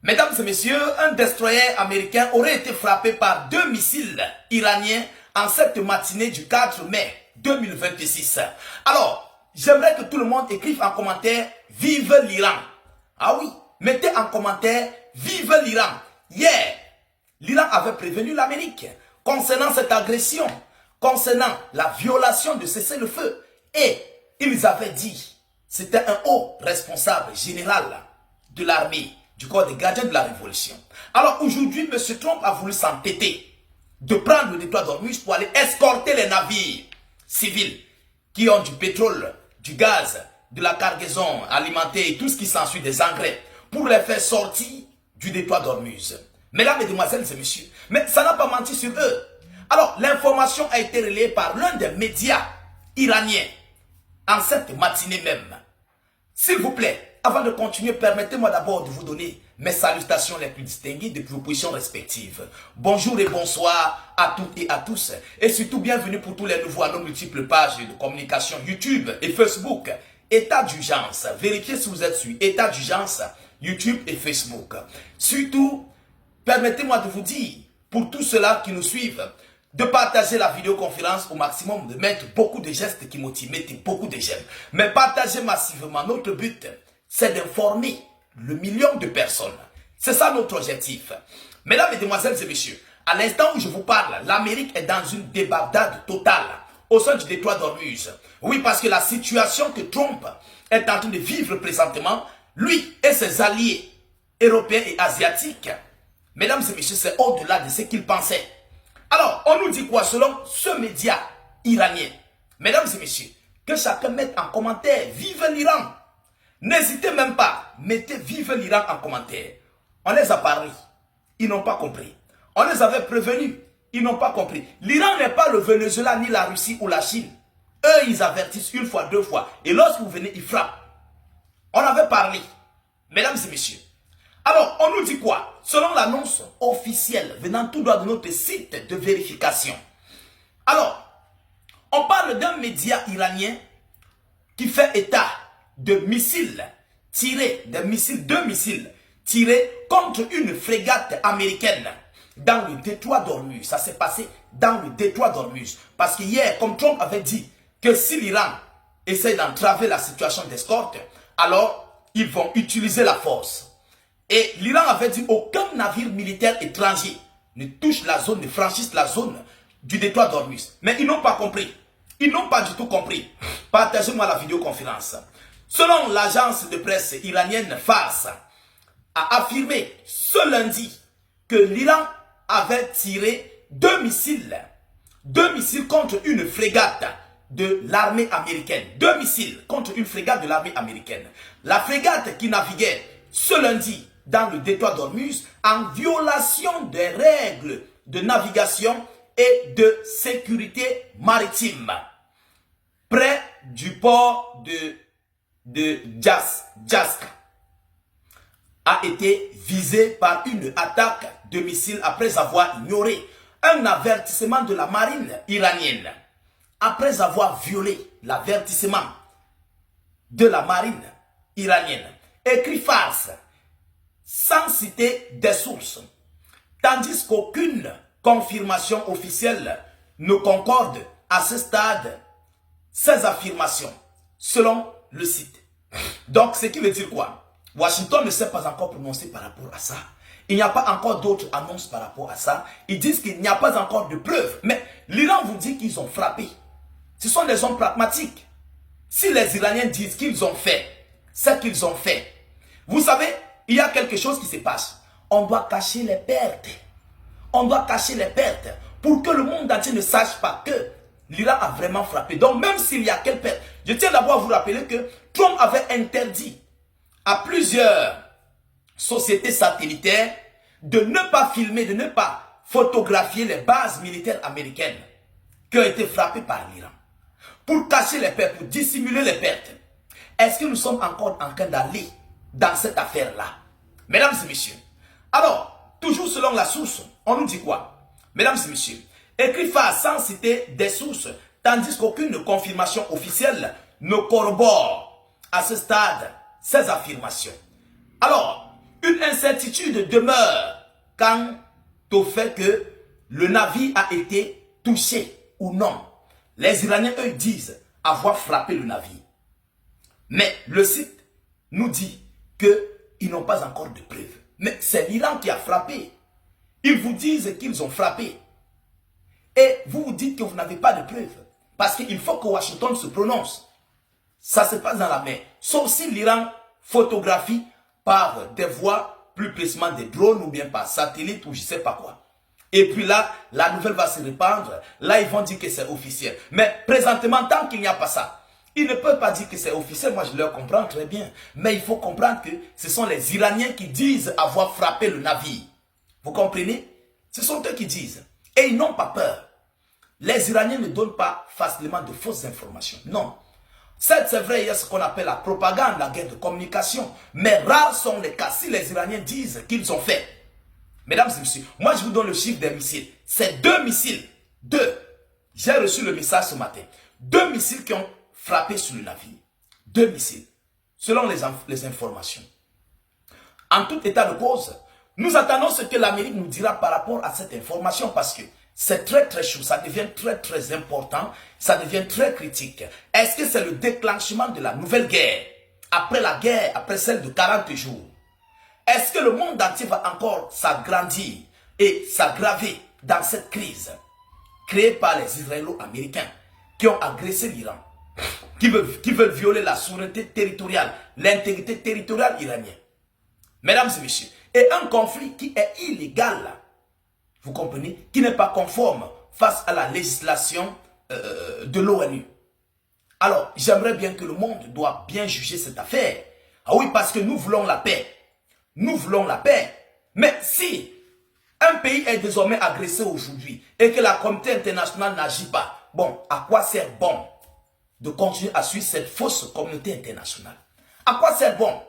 Mesdames et messieurs, un destroyer américain aurait été frappé par 2 missiles iraniens en cette matinée du 4 mai 2026. Alors, j'aimerais que tout le monde écrive en commentaire « Vive l'Iran ». Ah oui, mettez en commentaire « Vive l'Iran ». Hier, l'Iran avait prévenu l'Amérique concernant cette agression, concernant la violation de cessez-le-feu. Et ils avaient dit, c'était un haut responsable général de l'armée, du corps des gardiens de la révolution. Alors aujourd'hui, M. Trump a voulu s'entêter de prendre le détroit d'Ormuz pour aller escorter les navires civils qui ont du pétrole, du gaz, de la cargaison alimentaire et tout ce qui s'ensuit des engrais pour les faire sortir du détroit d'Ormuz. Mesdames, Mesdemoiselles et Messieurs, mais ça n'a pas menti sur eux. Alors, l'information a été relayée par l'un des médias iraniens en cette matinée même. S'il vous plaît, avant de continuer, permettez-moi d'abord de vous donner mes salutations les plus distinguées depuis vos positions respectives. Bonjour et bonsoir à toutes et à tous. Et surtout, bienvenue pour tous les nouveaux à nos multiples pages de communication YouTube et Facebook. État d'urgence. Vérifiez si vous êtes sur État d'urgence, YouTube et Facebook. Surtout, permettez-moi de vous dire, pour tous ceux-là qui nous suivent, de partager la vidéoconférence au maximum, de mettre beaucoup de gestes qui motivent, mettez beaucoup de j'aime. Mais partagez massivement. Notre but, c'est d'informer le million de personnes. C'est ça notre objectif. Mesdames, Mesdemoiselles et Messieurs, à l'instant où je vous parle, l'Amérique est dans une débandade totale au sein du détroit d'Ormuz. Oui, parce que la situation que Trump est en train de vivre présentement, lui et ses alliés européens et asiatiques, mesdames et messieurs, c'est au-delà de ce qu'ils pensaient. Alors, on nous dit quoi selon ce média iranien? Mesdames et messieurs, que chacun mette en commentaire « Vive l'Iran ». N'hésitez même pas, mettez « Vive l'Iran » en commentaire. On les a parlé, ils n'ont pas compris. On les avait prévenus, ils n'ont pas compris. L'Iran n'est pas le Venezuela, ni la Russie ou la Chine. Eux, ils avertissent une fois, deux fois. Et lorsque vous venez, ils frappent. On avait parlé, mesdames et messieurs. Alors, on nous dit quoi? Selon l'annonce officielle venant tout droit de notre site de vérification. Alors, on parle d'un média iranien qui fait état de missiles tirés, deux missiles tirés contre une frégate américaine dans le détroit d'Ormuz. Ça s'est passé dans le détroit d'Ormuz. Parce que hier, comme Trump avait dit que si l'Iran essaie d'entraver la situation d'escorte, alors ils vont utiliser la force. Et l'Iran avait dit aucun navire militaire étranger ne touche la zone, ne franchisse la zone du détroit d'Ormuz. Mais ils n'ont pas compris. Ils n'ont pas du tout compris. Partagez-moi la vidéoconférence. Selon l'agence de presse iranienne Fars, a affirmé ce lundi que l'Iran avait tiré deux missiles contre une frégate de l'armée américaine. 2 missiles contre une frégate de l'armée américaine. La frégate qui naviguait ce lundi dans le détroit d'Ormuz en violation des règles de navigation et de sécurité maritime près du port de Jask a été visée par une attaque de missiles après avoir ignoré un avertissement de la marine iranienne. Après avoir violé l'avertissement de la marine iranienne, écrit Fars, sans citer des sources, tandis qu'aucune confirmation officielle ne concorde à ce stade ces affirmations, selon le site. Donc, ce qui veut dire quoi? Washington ne s'est pas encore prononcé par rapport à ça. Il n'y a pas encore d'autres annonces par rapport à ça. Ils disent qu'il n'y a pas encore de preuves. Mais l'Iran vous dit qu'ils ont frappé. Ce sont des hommes pragmatiques. Si les Iraniens disent qu'ils ont fait ce qu'ils ont fait, vous savez, il y a quelque chose qui se passe. On doit cacher les pertes. On doit cacher les pertes pour que le monde entier ne sache pas que l'Iran a vraiment frappé. Donc même s'il y a quelques pertes, je tiens d'abord à vous rappeler que Trump avait interdit à plusieurs sociétés satellitaires de ne pas filmer, de ne pas photographier les bases militaires américaines qui ont été frappées par l'Iran. Pour cacher les pertes, pour dissimuler les pertes. Est-ce que nous sommes encore en train d'aller dans cette affaire-là? Mesdames et messieurs, alors, toujours selon la source, on nous dit quoi? Mesdames et messieurs, écrit Fars sans citer des sources, tandis qu'aucune confirmation officielle ne corrobore à ce stade ces affirmations. Alors, une une incertitude demeure quant au fait que le navire a été touché ou non. Les Iraniens, eux, disent avoir frappé le navire. Mais le site nous dit qu'ils n'ont pas encore de preuves. Mais c'est l'Iran qui a frappé. Ils vous disent qu'ils ont frappé. Et vous vous dites que vous n'avez pas de preuves. Parce qu'il faut que Washington se prononce. Ça se passe dans la mer. Sauf si l'Iran photographie par des voies, plus précisément des drones ou bien par satellite ou je ne sais pas quoi. Et puis là, la nouvelle va se répandre. Là, ils vont dire que c'est officiel. Mais présentement, tant qu'il n'y a pas ça, ils ne peuvent pas dire que c'est officiel. Moi, je leur comprends très bien. Mais il faut comprendre que ce sont les Iraniens qui disent avoir frappé le navire. Vous comprenez? Ce sont eux qui disent. Et ils n'ont pas peur. Les Iraniens ne donnent pas facilement de fausses informations. Non. Certes, c'est vrai, il y a ce qu'on appelle la propagande, la guerre de communication. Mais rares sont les cas si les Iraniens disent qu'ils ont fait. Mesdames et messieurs, moi je vous donne le chiffre des missiles. C'est 2 missiles. 2. J'ai reçu le message ce matin. 2 missiles qui ont frappé sur le navire. 2 missiles. Selon les informations. En tout état de cause, nous attendons ce que l'Amérique nous dira par rapport à cette information parce que c'est très très chaud, ça devient très très important, ça devient très critique. Est-ce que c'est le déclenchement de la nouvelle guerre? Après la guerre, après celle de 40 jours. Est-ce que le monde entier va encore s'agrandir et s'aggraver dans cette crise créée par les Israélo-Américains qui ont agressé l'Iran, qui veulent violer la souveraineté territoriale, l'intégrité territoriale iranienne? Mesdames et messieurs, et un conflit qui est illégal, vous comprenez, qui n'est pas conforme face à la législation de l'ONU. Alors, j'aimerais bien que le monde doit bien juger cette affaire. Ah oui, parce que nous voulons la paix. Nous voulons la paix. Mais si un pays est désormais agressé aujourd'hui et que la communauté internationale n'agit pas, bon, à quoi sert bon de continuer à suivre cette fausse communauté internationale? À quoi sert bon?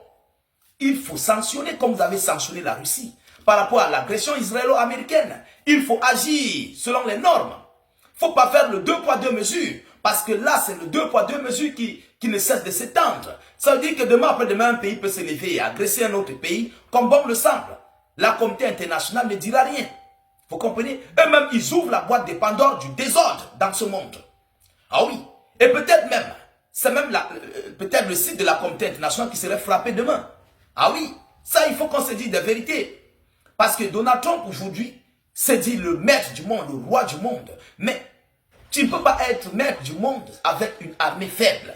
Il faut sanctionner comme vous avez sanctionné la Russie. Par rapport à l'agression israélo-américaine, il faut agir selon les normes. Il ne faut pas faire le 2 poids 2 mesures. Parce que là, c'est le 2 poids 2 mesures qui ne cesse de s'étendre. Ça veut dire que demain après-demain, un pays peut se lever et agresser un autre pays comme bon le semble. La communauté internationale ne dira rien. Vous comprenez? Eux-mêmes, ils ouvrent la boîte de Pandore du désordre dans ce monde. Ah oui. Et peut-être même, c'est même peut-être le site de la communauté internationale qui serait frappé demain. Ah oui. Ça, il faut qu'on se dise des vérités. Parce que Donald Trump, aujourd'hui, se dit le maître du monde, le roi du monde. Mais tu ne peux pas être maître du monde avec une armée faible.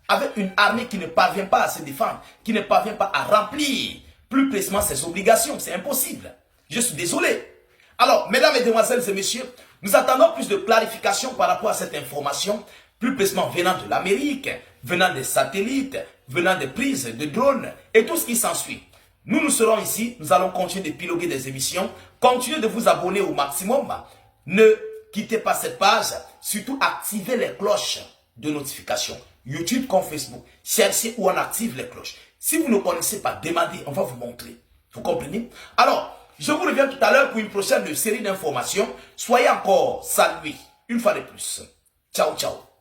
Avec une armée qui ne parvient pas à se défendre, qui ne parvient pas à remplir plus précisément ses obligations. C'est impossible. Je suis désolé. Alors, mesdames, mesdemoiselles et messieurs, nous attendons plus de clarification par rapport à cette information, plus précisément venant de l'Amérique, venant des satellites, venant des prises de drones et tout ce qui s'ensuit. Nous serons ici, nous allons continuer de piloguer des émissions, continuez de vous abonner au maximum, ne quittez pas cette page, surtout activez les cloches de notification. YouTube comme Facebook, cherchez où on active les cloches. Si vous ne connaissez pas, demandez, on va vous montrer. Vous comprenez? Alors, je vous reviens tout à l'heure pour une prochaine série d'informations. Soyez encore salués, une fois de plus. Ciao, ciao.